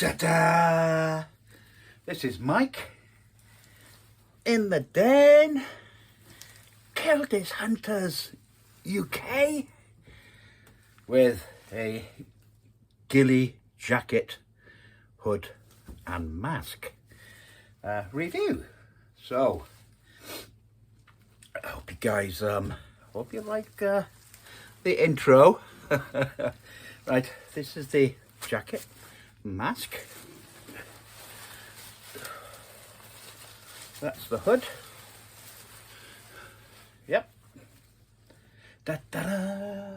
Ta-da! This is Mike in the den. Keltis Hunters UK with a Gilly Jacket hood and mask review. So I hope you guys hope you like the intro. Right, this is the jacket, mask, that's the hood. Yep. Da da da,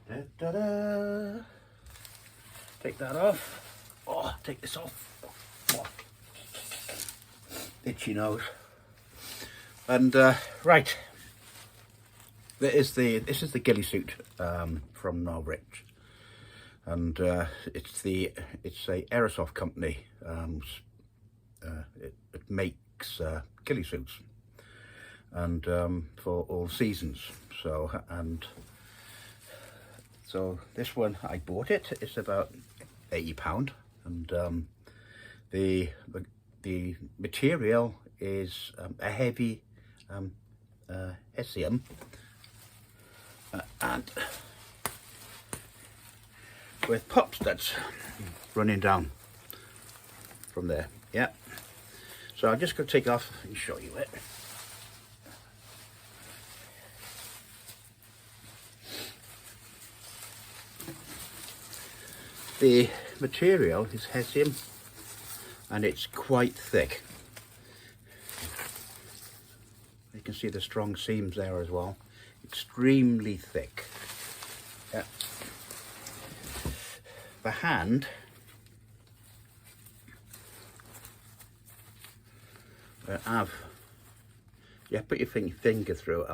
da da da. Take that off. Oh, take this off. Oh. Itchy nose. And right, this is the ghillie suit from Norwich, and it's a Aerosoft company. It makes ghillie suits, and for all seasons. So this one, I bought it. It's about £80, and the material is a heavy hessium, and with pop studs running down from there. Yeah. So I'm just going to take off and show you it. The material is hessium, and it's quite thick. You can see the strong seams there as well. Extremely thick. Yeah. The hand put your finger through it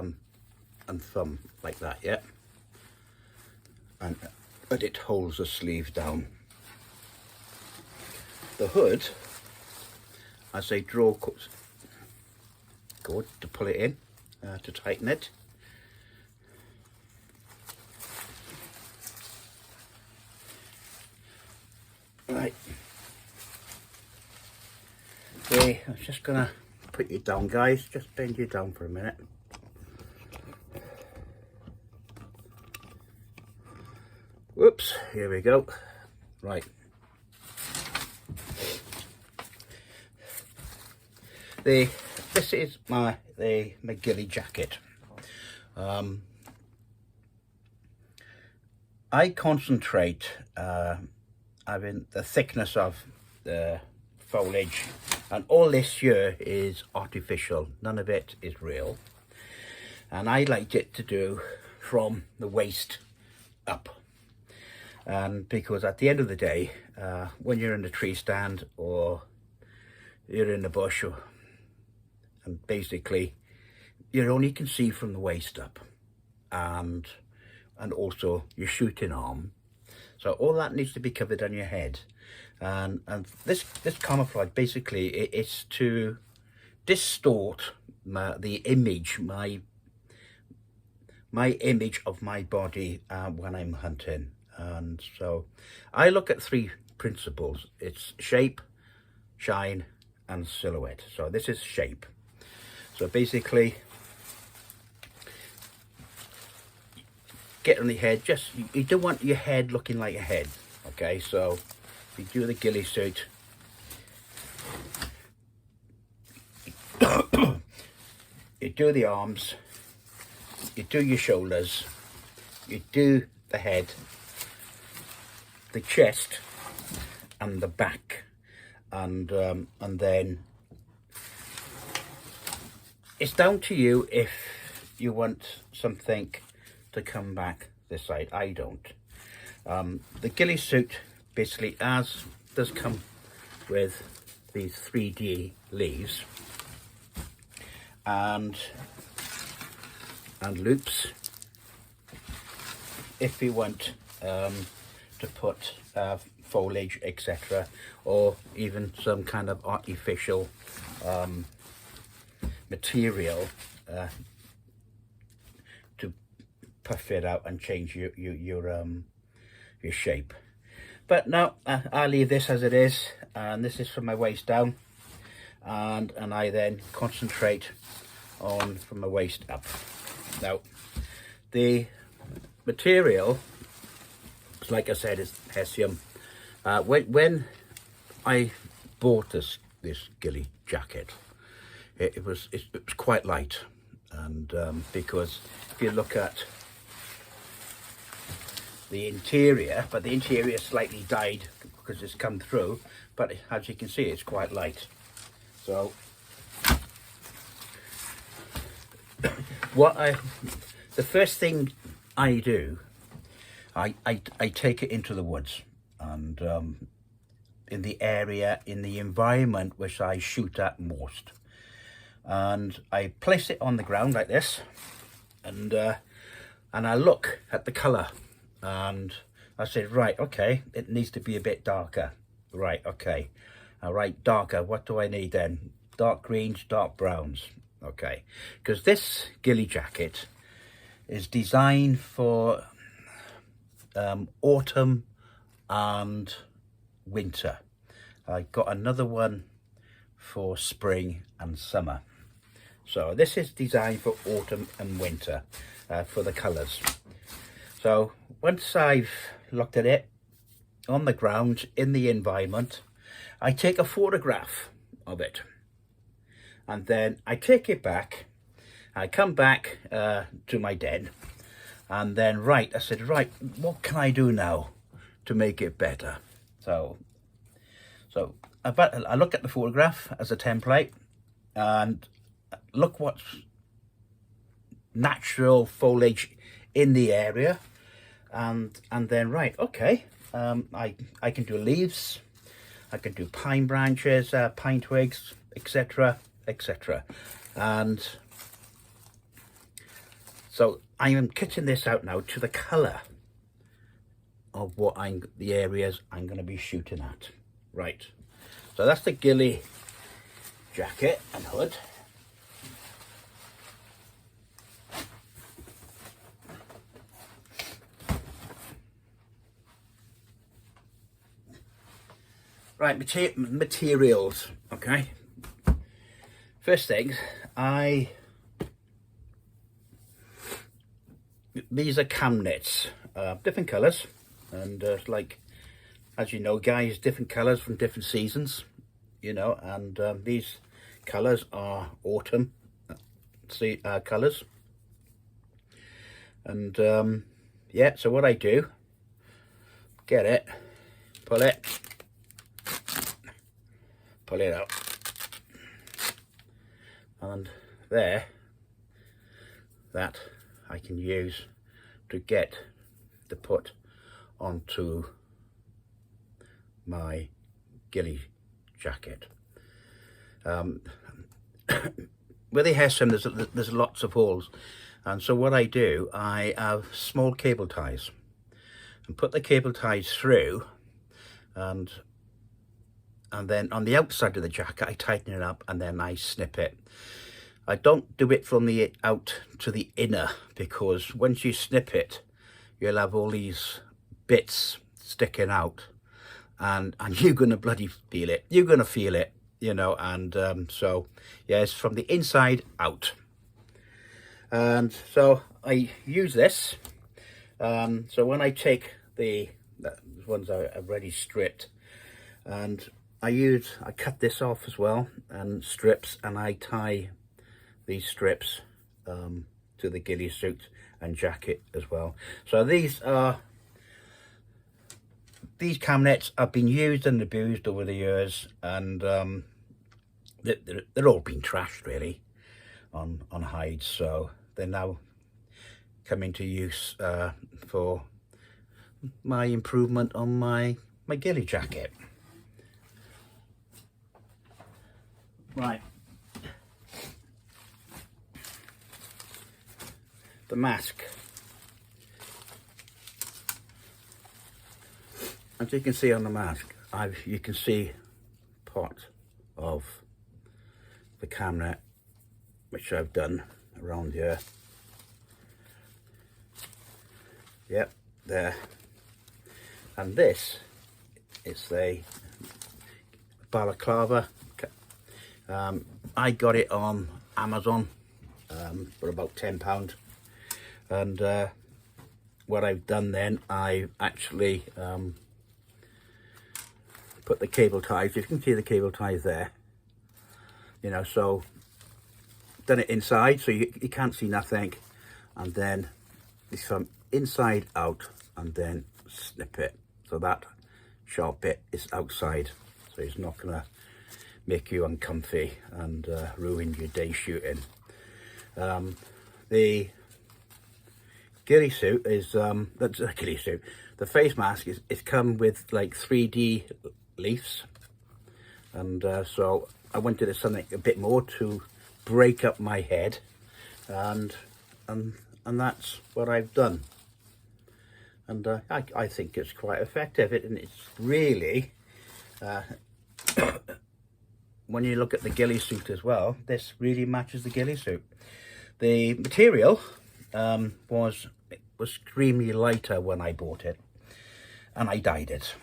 and thumb like that, yeah, and it holds the sleeve down. The hood, as a draw cord to pull it in, to tighten it. Right. Okay, I'm just gonna put you down, guys. Just bend you down for a minute. Whoops, here we go. Right. This is my Gilly Jacket. I concentrate having the thickness of the foliage, and all this here is artificial. None of it is real, and I like it to do from the waist up. And because at the end of the day, when you're in a tree stand or you're in the bush, and basically you only can see from the waist up, and also your shooting arm. So all that needs to be covered on your head, and this camouflage basically it's to distort the image, my image of my body when I'm hunting. And so I look at three principles. It's shape, shine, and silhouette. So this is shape. So basically, get on the head. Just you don't want your head looking like a head. Okay, so you do the ghillie suit. You do the arms. You do your shoulders. You do the head, the chest, and the back, and then it's down to you if you want something to come back this side. I don't. The ghillie suit basically does come with these 3D leaves and loops if you want to put foliage, etc., or even some kind of artificial material to puff it out and change your shape. But no, I'll leave this as it is, and this is from my waist down, and I then concentrate on from my waist up. Now, the material, like I said, is hessium. When I bought this Gilly jacket, it was quite light, and because if you look at the interior, but the interior is slightly dyed because it's come through, but as you can see, it's quite light. So the first thing I do, I take it into the woods, and in the area, in the environment which I shoot at most, and I place it on the ground like this, and I look at the colour, and I said, right, okay, it needs to be a bit darker. Right, okay, all right, darker. What do I need then? Dark greens, dark browns. Okay, because this Gilly jacket is designed for autumn and winter. I got another one for spring and summer. So this is designed for autumn and winter for the colours. So once I've looked at it on the ground in the environment, I take a photograph of it, and then I take it back. I come back to my den, and then I said, right, what can I do now to make it better? So I look at the photograph as a template, and look what's natural foliage in the area, and then right, okay, I can do leaves, I can do pine branches, pine twigs, etc, etc, and so I am kitting this out now to the colour of what the areas I'm going to be shooting at. Right, so that's the Gilly jacket and hood. Right, materials, okay. First thing, these are cam knits, different colours, and like, as you know, guys, different colours from different seasons, you know, and these colours are autumn colours, and yeah, so what I do, get it, pull it out, and there, that I can use to get to put onto my Gilly jacket. Where they have some, there's lots of holes, and so what I do, I have small cable ties and put the cable ties through, and then on the outside of the jacket I tighten it up, and then I snip it. I don't do it from the out to the inner, because once you snip it, you'll have all these bits sticking out, and you're gonna bloody feel it. You're gonna feel it, you know. And so yes, from the inside out. And so I use this. So when I take the ones I've already stripped, and I cut this off as well, and strips, and I tie these strips to the Gilly suit and jacket as well. So these cam nets have been used and abused over the years, and they're all been trashed really on hides, so they're now coming to use for my improvement on my Gilly jacket. Right, the mask. As you can see on the mask, you can see part of the cam net which I've done around here. Yep, there. And this It's a balaclava. I got it on Amazon for about £10, and what I've done then, I actually put the cable ties, you can see the cable ties there, you know, so done it inside so you can't see nothing, and then this from inside out, and then snip it so that sharp bit is outside, so it's not gonna make you uncomfy and ruin your day shooting. The ghillie suit is that's a ghillie suit. The face mask is come with like 3D leaves, and so I wanted something a bit more to break up my head, and that's what I've done, and I think it's quite effective. And it's really when you look at the ghillie suit as well, this really matches the ghillie suit. The material was extremely lighter when I bought it, and I dyed it.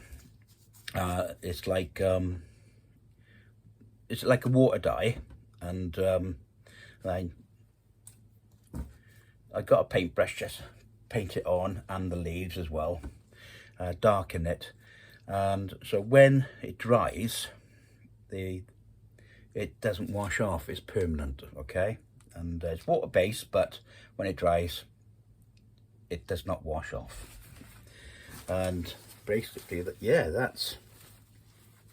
It's like a water dye, and I got a paintbrush, just paint it on, and the leaves as well, darken it, and so when it dries, it doesn't wash off. It's permanent, okay? And it's water based, but when it dries, it does not wash off. And basically, that's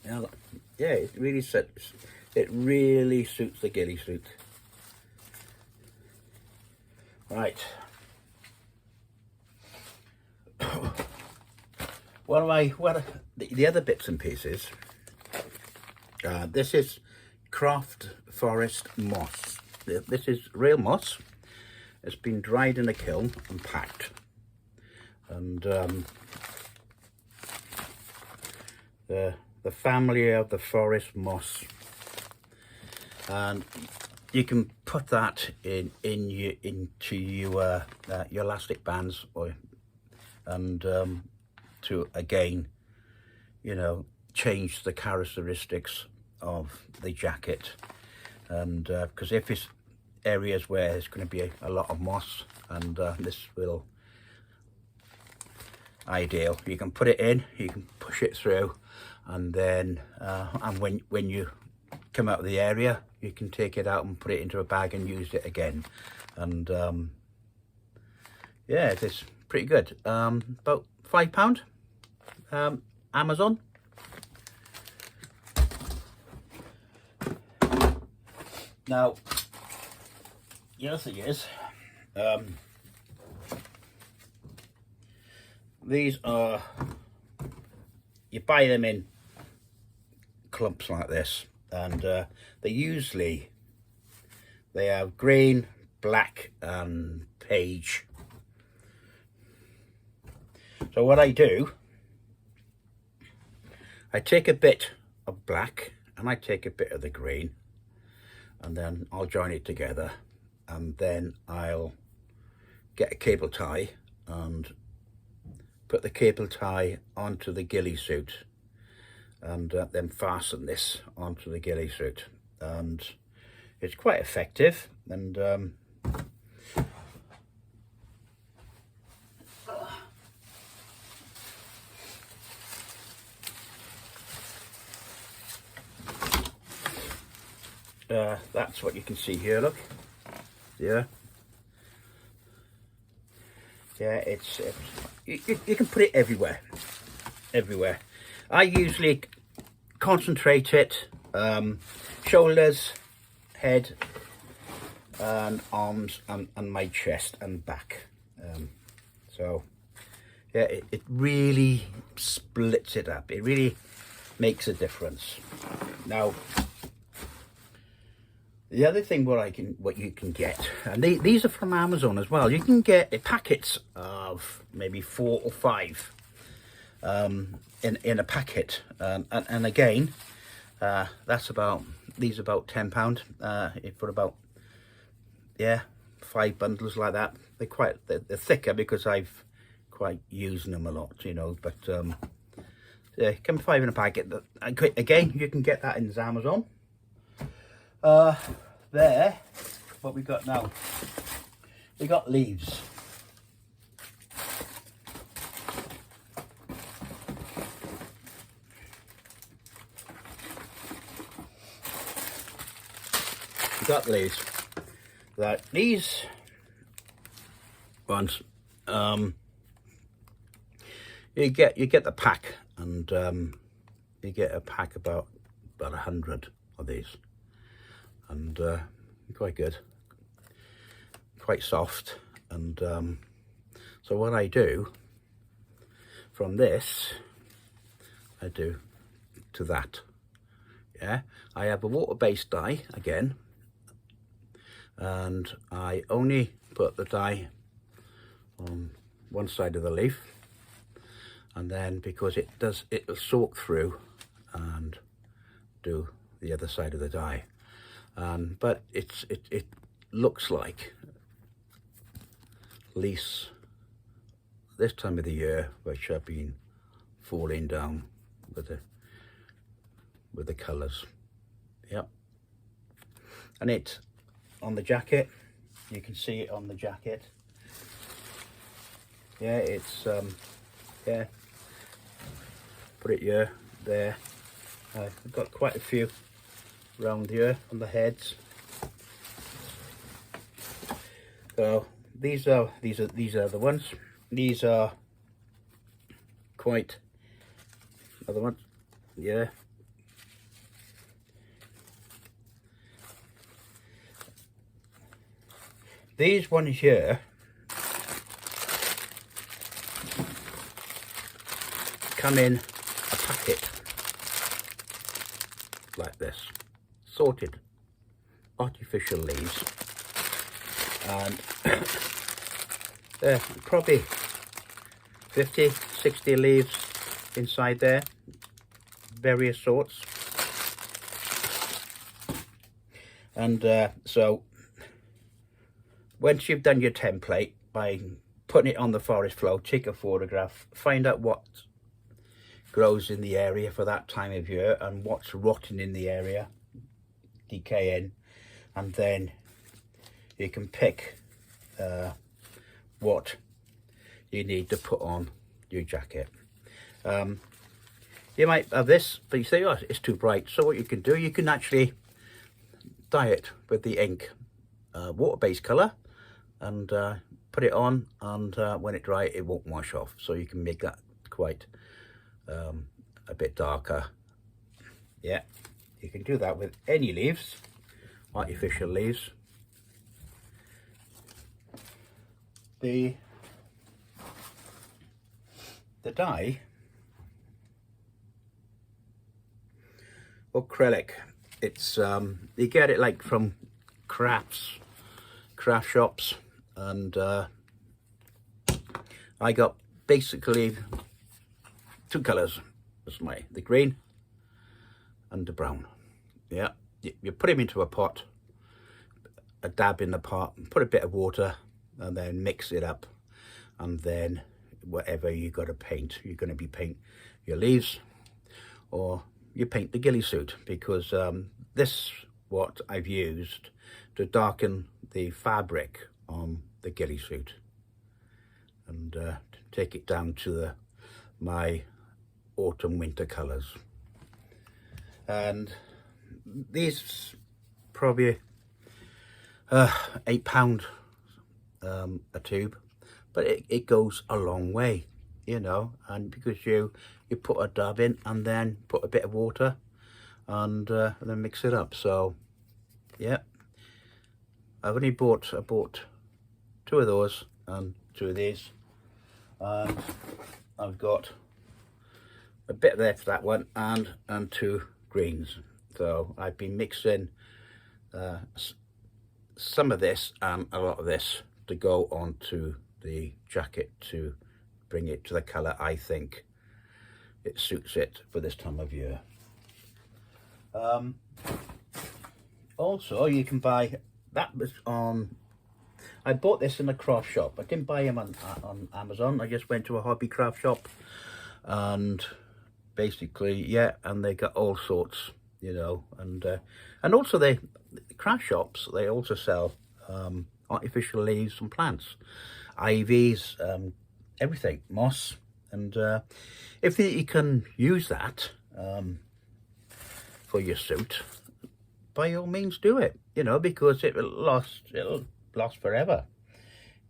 it really suits. It really suits the ghillie suit. Right. What are the other bits and pieces? This is craft forest moss. This is real moss. It's been dried in a kiln and packed, and the family of the forest moss, and you can put that into your elastic bands, and to again, you know, change the characteristics of the jacket. And because if it's areas where there's going to be a lot of moss, and this will ideal, you can put it in, you can push it through, and then and when you come out of the area, you can take it out and put it into a bag and use it again. And yeah, it's pretty good. About £5, Amazon. Now, the other thing is, these are, you buy them in clumps like this, and they have green, black and beige. So what I do, I take a bit of black and I take a bit of the green, and then I'll join it together, and then I'll get a cable tie and put the cable tie onto the ghillie suit, and then fasten this onto the ghillie suit, and it's quite effective. And that's what you can see here, look. Yeah, it's you can put it everywhere. I usually concentrate it shoulders, head and arms, and my chest and back, so yeah, it really splits it up. It really makes a difference. Now, the other thing what you can get, and these are from Amazon as well, you can get packets of maybe 4 or 5 in a packet, and again, that's about, these are about £10 for about 5 bundles like that. They're thicker because I've quite using them a lot, you know, but Come 5 in a packet. Again, you can get that in Amazon. There, what we got now? We got leaves. We got leaves. Like these ones, you get the pack, and you get a pack about 100 of these, and quite good, quite soft. And so what I do from this, I do to that. Yeah, I have a water-based dye again, and I only put the dye on one side of the leaf, and then because it'll soak through and do the other side of the dye. But it looks like, at least this time of the year, which I've been falling down with the colours. Yep. And it on the jacket, you can see it on the jacket. Yeah, it's yeah, put it here, there. I've got quite a few around here on the heads. So these are the ones. These are quite other ones. Yeah. These ones here come in a packet like this, sorted artificial leaves, and there are probably 50, 60 leaves inside there, various sorts. And so once you've done your template, by putting it on the forest floor, take a photograph, find out what grows in the area for that time of year and what's rotting in the area, decaying, and then you can pick what you need to put on your jacket. You might have this, but you say, oh, it's too bright. So what you can do, you can actually dye it with the ink, water-based colour, and put it on, and when it dries, it won't wash off. So you can make that quite a bit darker. Yeah, you can do that with any leaves, artificial leaves. The dye, acrylic, it's you get it like from craft shops, and I got basically two colours. That's the green and the brown. Yeah, you put them into a pot, a dab in the pot, put a bit of water, and then mix it up, and then whatever you got to paint, you're going to be paint your leaves, or you paint the ghillie suit, because this what I've used to darken the fabric on the ghillie suit, and take it down to my autumn winter colours. And these probably £8 a tube, but it goes a long way, you know, and because you put a dab in and then put a bit of water, and then mix it up. So yeah, I bought 2 of those and 2 of these, and I've got a bit there for that one, and 2 greens. So I've been mixing some of this and a lot of this to go onto the jacket to bring it to the colour I think it suits it for this time of year. Also, you can buy, that was on, I bought this in a craft shop. I didn't buy them on Amazon. I just went to a hobby craft shop, and basically, yeah, and they got all sorts, you know, and also the craft shops, they also sell artificial leaves and plants, ivies, everything, moss, and if you can use that for your suit, by all means do it, you know, because it'll last forever,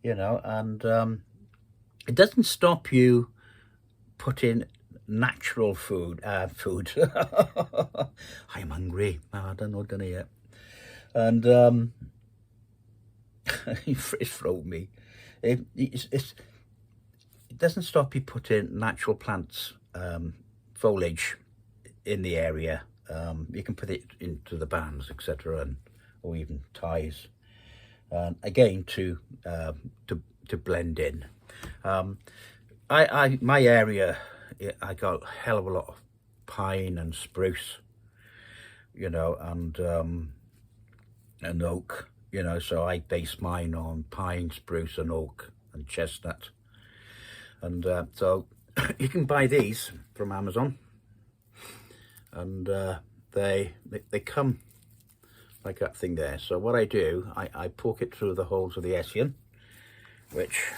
you know, and it doesn't stop you putting natural food. I'm hungry. I don't know dinner yet, and it's thrown me. It doesn't stop you putting natural plants, foliage in the area. You can put it into the bands, etc., and or even ties. Again, to blend in. My area, I got a hell of a lot of pine and spruce, you know, and oak, you know, so I base mine on pine, spruce and oak and chestnut. And so you can buy these from Amazon, and they come like that thing there. So what I do, I poke it through the holes of the Hessian, which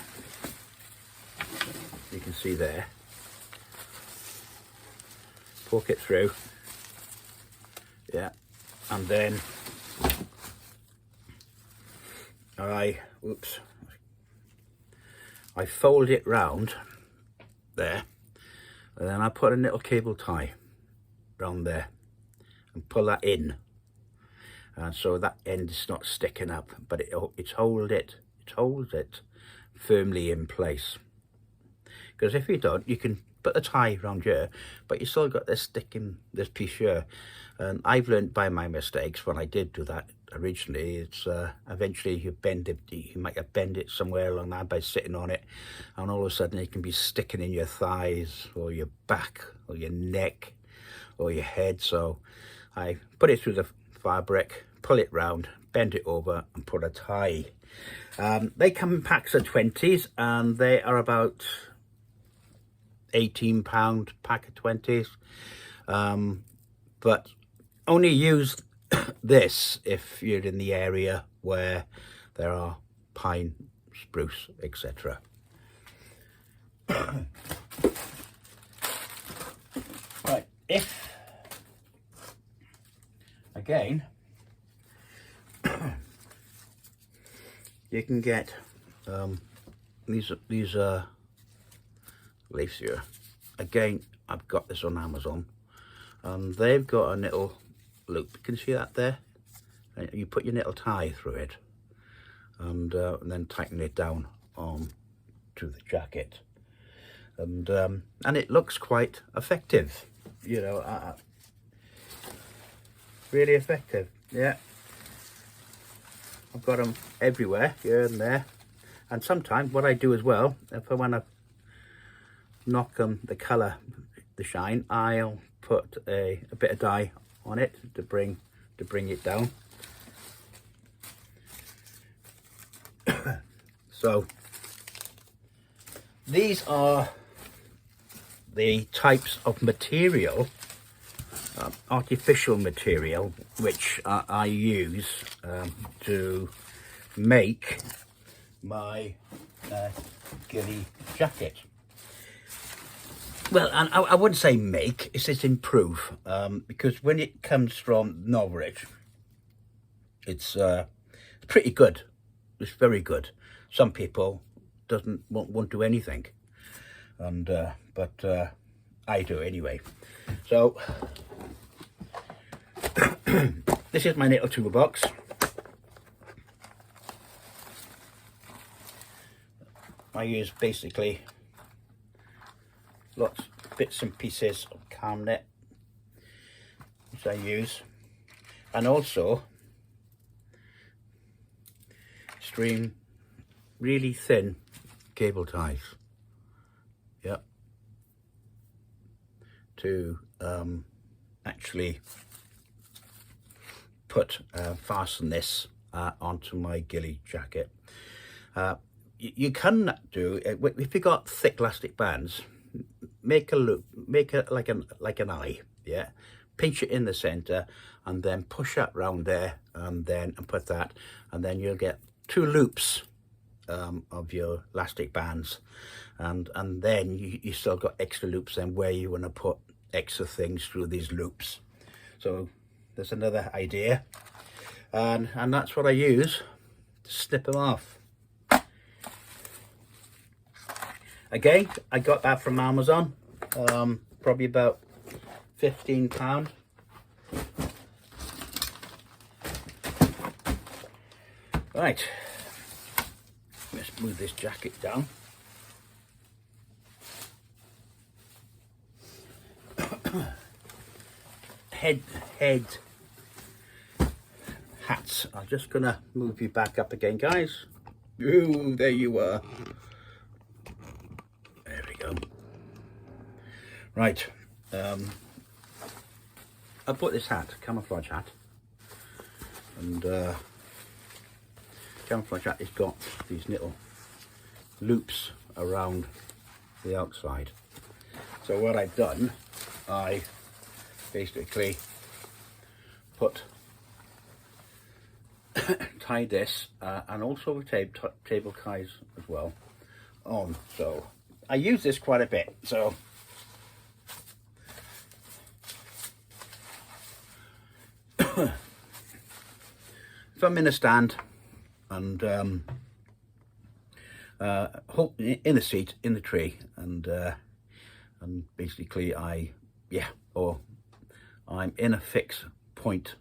you can see there. Poke it through, yeah, and then I fold it round there, and then I put a little cable tie round there and pull that in, and so that end is not sticking up, but it holds it firmly in place. Because if you don't, you can put the tie around here, but you still got this this piece here. And I've learned by my mistakes when I did do that originally. It's eventually you bend it, you might have bent it somewhere along there by sitting on it, and all of a sudden it can be sticking in your thighs or your back or your neck or your head. So I put it through the fabric, pull it round, bend it over, and put a tie. They come in packs of 20s, and they are about £18 pack of 20s, but only use this if you're in the area where there are pine, spruce, etc. Right, if again you can get these leaves here. Again, I've got this on Amazon, and they've got a little loop. Can you see that there? And you put your little tie through it, and then tighten it down on to the jacket, and it looks quite effective. You know, really effective. Yeah, I've got them everywhere, here and there, and sometimes what I do as well, if I want to knock the colour, the shine, I'll put a bit of dye on it to bring it down. So these are the types of material, artificial material, which I use to make my Gilly jacket. Well, and I wouldn't say make, it's just improve, because when it comes from Norwich, it's pretty good. It's very good. Some people won't do anything, and but I do anyway. So this is my little toolbox. I use basically lots bits and pieces of camlet, which I use, and also string really thin cable ties, yep, to actually fasten this onto my Gilly jacket. You can do if you got thick elastic bands. make a loop, make it like an eye, yeah. Pinch it in the center, and then push that round there, and put that, and then you'll get 2 loops of your elastic bands, and then you still got extra loops then where you want to put extra things through these loops. So there's another idea, and that's what I use to snip them off. Again, I got that from Amazon, probably about £15. Right, let's move this jacket down. head hats. I'm just gonna move you back up again, guys. Ooh, there you are. There we go. Right, I bought this hat, camouflage hat, and camouflage hat has got these little loops around the outside. So what I've done, I basically put tied this and also table ties as well on. So I use this quite a bit. So if I'm in a stand and in a seat in the tree, and basically or I'm in a fixed point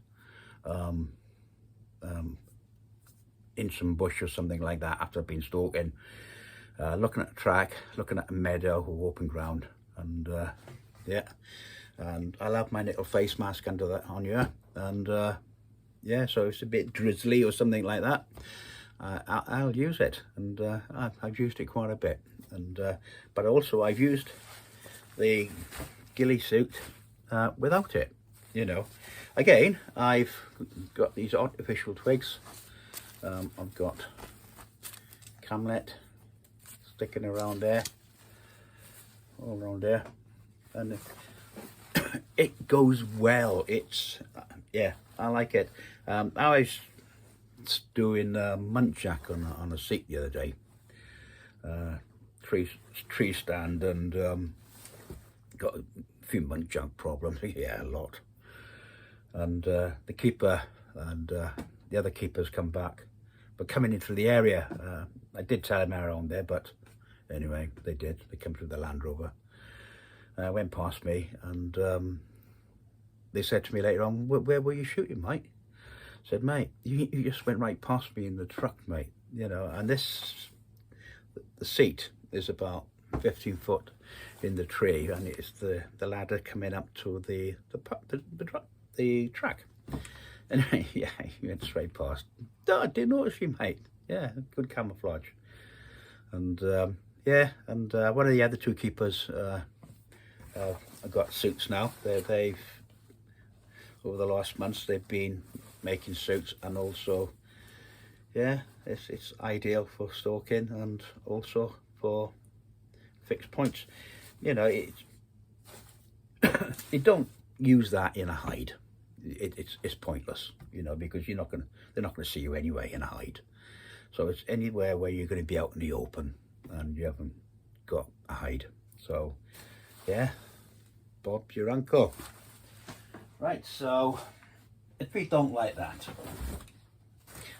in some bush or something like that after I've been stalking, looking at a track, looking at a meadow or open ground, and and I'll have my little face mask under that on here, and so it's a bit drizzly or something like that, I'll use it, and I've used it quite a bit, and but also I've used the ghillie suit without it, you know. Again, I've got these artificial twigs. I've got camlet sticking around there, all around there, and it goes well. It's I like it. I was doing muntjac on a seat the other day, tree stand, and got a few muntjac problems. Yeah, a lot. And the keeper and the other keepers come back, but coming into the area, I did tell them around there, but anyway, they did. They come through the Land Rover, went past me, and they said to me later on, where were you shooting, mate? I said, mate, you just went right past me in the truck, mate, you know. And the seat is about 15 foot in the tree, and it's the ladder coming up to the track. And yeah, he went straight past. No, I didn't notice you, mate. Yeah, good camouflage. And one of the other 2 keepers, I've got suits now. They've over the last months they've been making suits, and also it's ideal for stalking and also for fixed points. You know, you don't use that in a hide. It's pointless, you know, because they're not gonna see you anyway in a hide. So it's anywhere where you're going to be out in the open and you haven't got a hide. So yeah, Bob's your uncle. Right, so if we don't like that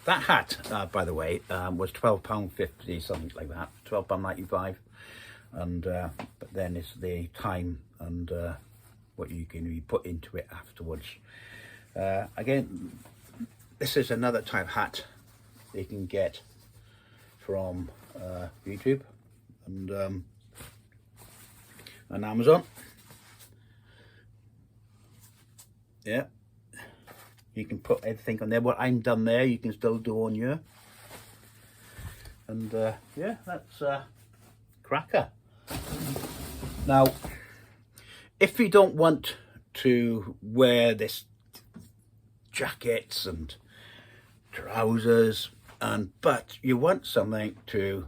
hat, by the way, was £12.50, something like that, £12.95, and but then it's the time and what you can put into it afterwards. Again, this is another type hat you can get from YouTube and Amazon. Yeah, you can put everything on there. What I'm done there, you can still do on here. And yeah, that's cracker. Now, if you don't want to wear this jackets and trousers, but you want something to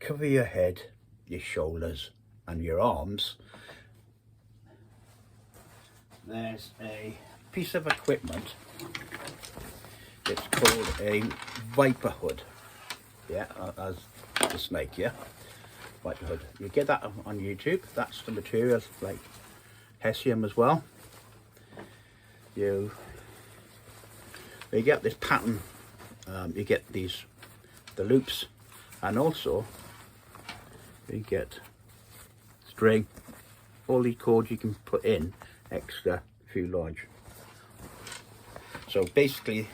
cover your head, your shoulders and your arms, there's a piece of equipment. It's called a viper hood. Yeah, as the snake, yeah. Viper hood. You get that on YouTube. That's the material, like hessium as well. You get this pattern. You get the loops, and also you get string. All these cords you can put in extra few large. So basically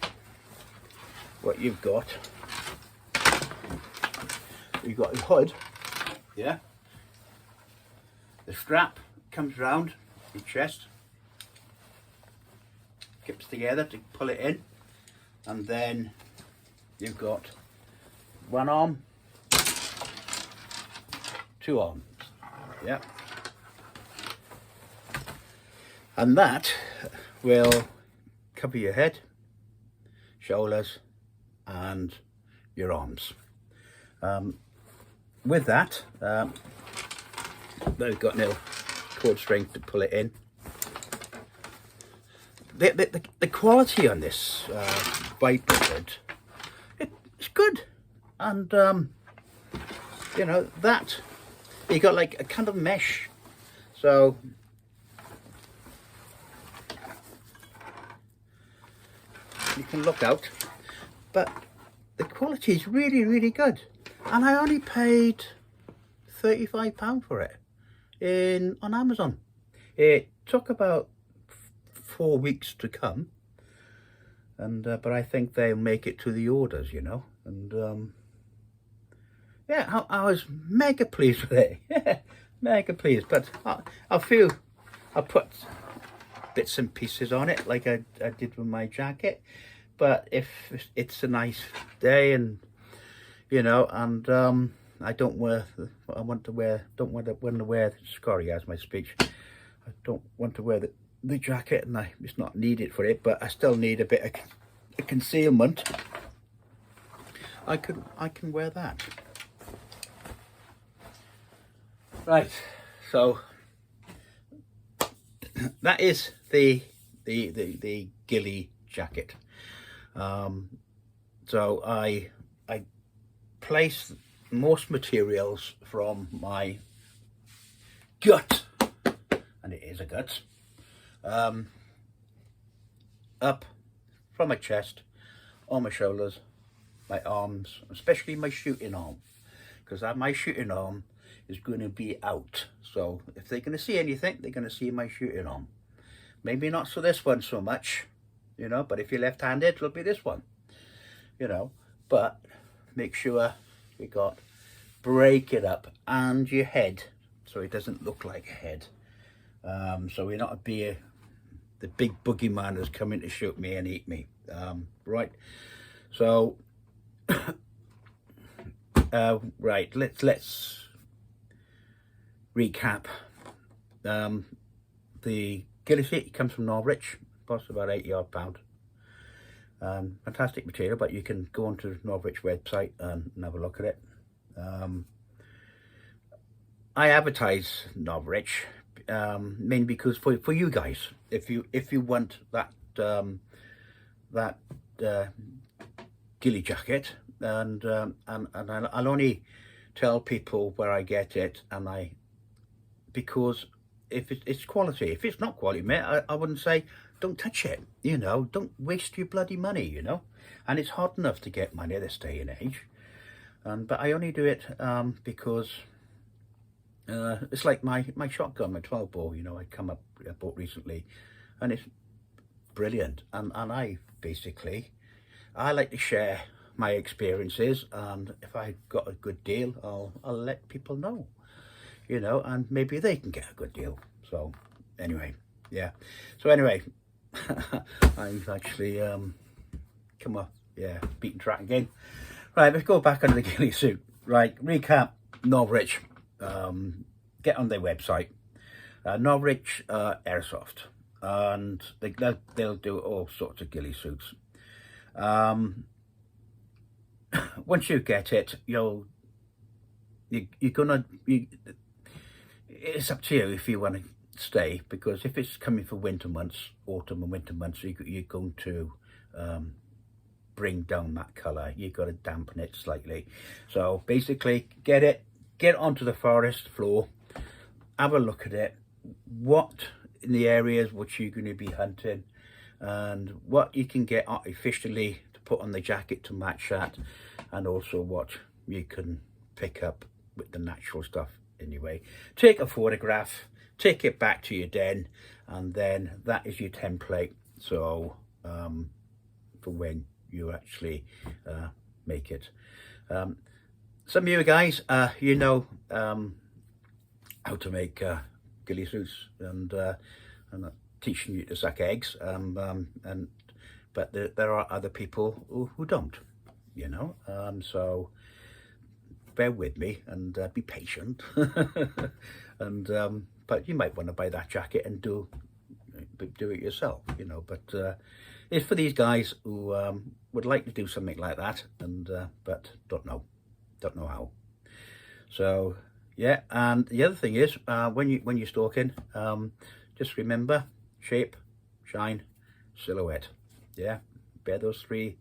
what you've got your hood, yeah, the strap comes round your chest, clips together to pull it in, and then you've got one arm, two arms, yeah, and that will cover your head, shoulders and your arms. With that, they've got no cord string to pull it in. The quality on this viper hood, it's good, and you know, that you got like a kind of mesh, so you can look out, but the quality is really, really good, and I only paid £35 for it on Amazon. It took about 4 weeks to come, and but I think they'll make it to the orders, you know, and yeah, I was mega pleased with it. Yeah, mega pleased, but I feel I put bits and pieces on it like I did with my jacket, but if it's a nice day, and you know, and I don't want to wear sorry, as my speech, I don't want to wear the jacket, and it's not needed for it, but I still need a bit of concealment. I can wear that. Right, so that is the Gilly jacket. So I place most materials from my gut, and it is a gut, up from my chest, on my shoulders, my arms, especially my shooting arm, because my shooting arm is going to be out. So if they're going to see anything, they're going to see my shooting arm. Maybe not so this one so much, you know, but if you're left-handed, it'll be this one, you know. But make sure you break it up, and your head, so it doesn't look like a head. So we're not the big boogeyman who's coming to shoot me and eat me. Right, so right, let's recap. The Gilly Jacket comes from Norwich, costs about £80 odd. Fantastic material, but you can go onto the Norwich website and have a look at it. I advertise Norwich mainly because for you guys, if you want that Gilly Jacket, and I'll only tell people where I get it, and because if it's quality. If it's not quality, mate, I wouldn't say don't touch it, you know. Don't waste your bloody money, you know. And it's hard enough to get money this day and age, but I only do it because it's like my shotgun, my 12 bore, you know, I bought recently, and it's brilliant, and I like to share my experiences, and if I got a good deal, I'll let people know, you know, and maybe they can get a good deal. So anyway, yeah, so anyway, I've actually come off, yeah, beaten track again. Right, let's go back onto the Gilly suit. Right, recap. Norwich, get on their website, Norwich Airsoft, and they'll do all sorts of Gilly suits. Once you get it, it's up to you if you want to stay, because if it's coming for winter months, autumn and winter months, you're going to bring down that color. You've got to dampen it slightly. So basically get onto the forest floor, have a look at it, what in the areas which you're going to be hunting, and what you can get artificially to put on the jacket to match that, and also what you can pick up with the natural stuff anyway. Take a photograph, take it back to your den, and then that is your template. So for when you actually make it. Some of you guys, you know how to make ghillie suits, and I'm not teaching you to suck eggs, but there are other people who don't, you know, so bear with me and be patient. And but you might want to buy that jacket and do it yourself, you know. But it's for these guys who would like to do something like that, and but don't know how. So yeah, and the other thing is, when you're stalking, just remember shape, shine, silhouette. Yeah, bear those three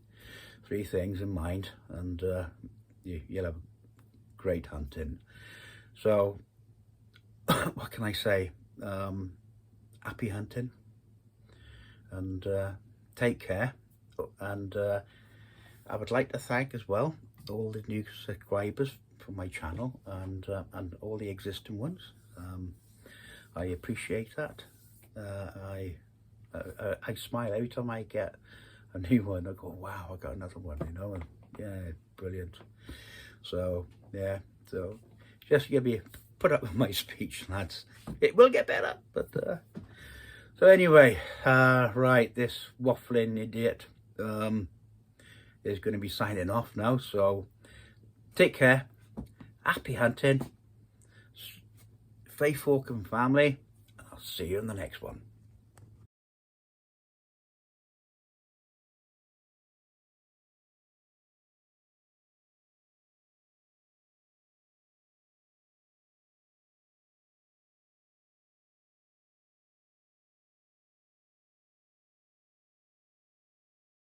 things in mind, and you'll have great hunting. So what can I say? Happy hunting, and take care. And I would like to thank as well all the new subscribers for my channel, and all the existing ones. I appreciate that. I smile every time I get a new one. I go, wow, I got another one, you know. And yeah, brilliant. So yeah, so just give me put up with my speech, lads. It will get better, but so anyway, right, this waffling idiot is going to be signing off now. So take care, happy hunting, stay focused, family, and I'll see you in the next one.